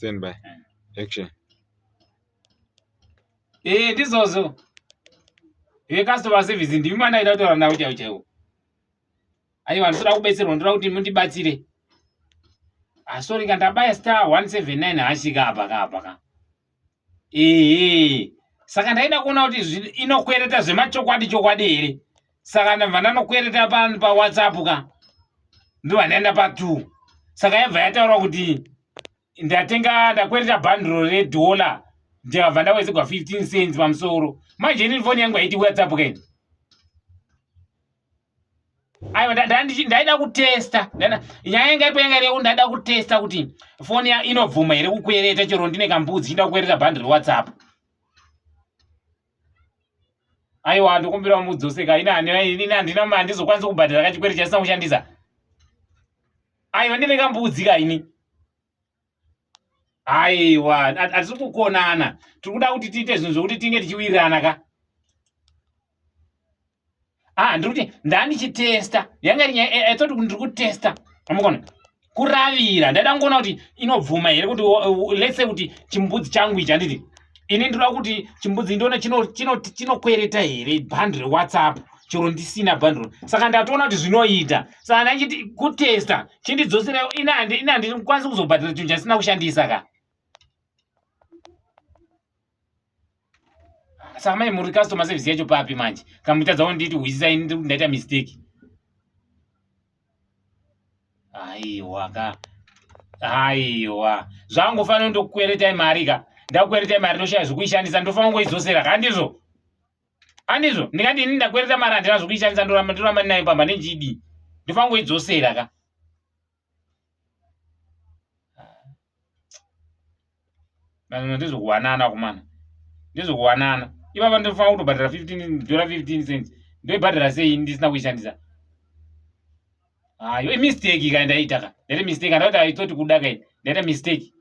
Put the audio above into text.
Stand by. Action. Ndizozo. Customer service ndimi mwana ida kutora nawo chaiwo. Aiwa ndinoda kubetserwa ndoda kuti mundibatsire. Sorry kandabaya star 179 hasvika apa ka. Saka ndaida kuona kuti inokwereta zvemachokwadi here. Saka ndabva ndanokwereta pa WhatsApp ka. Ndobva ndaenda pa 2. Saka yabva yataura kuti ndakwereta bundle $1 ndikabva ndawedzerwa 15 cents pamusoro. Manje ini phone yangu haiti WhatsApp kaini. Aiwa ndaida kutesta. Nyaya yanga ipenga ndaida kutesta kuti phone ya inobvuma here kukwereta chero ndine kambudzi nda kukwereta bundle WhatsApp. Aiwa ndokumbira mudzoseka ina handina mari ndizokwanisa kubhadhara kachikwere chasina kushandisa. Aiwa ndine kambudzi kaini. Aiwa atisi kukonana. Tiri kuda kuti tiite zvinhu zvokuti tinge tichiwirirana ka. Ndikuti ndandichitesta. Yanga aitsoti ndiri kutesta. Amukona. Kuravira ndaida kuona kuti inobvuma here kuti let's say kuti chimbudzi changu ichi handiti. Ini ndoda kuti chimbudzi ndione chinokwereta here bundle WhatsApp chero ndisina bundle. Saka ndatoona kuti zvinoita. Saka ndachiti kutesta chindidzosera ina handikwanisi kuzobhadhara chinhu chandisina kushandisa ka. Saka mai muri customer service yacho papi manje. Kamutadza kuti nditi hwisisa ini ndaita mistake. Aiwa ka. Aiwa. Zvangofanira ndokukweretai mari ka. Ndakukweretai mari ndoshaya zvokuishandisa ndofanira kungoidzosera ka handizvo. Handizvo ndingati ini ndakwereta mari handina zvokuishandisa ndoramba nayo pamba nenjidi. Ndofanira kungoidzosera ka. Ndizvokuwanana kumana. Ndizvokuwanana. Ipapa ndofanira kutobhadhara $15 cents. Ndoibhadhara sei ndisina kuishandisa. Imistake ka ndaita ka. Ndaita mistake handauti aitsoti kuda kaini. Ndaita mistake.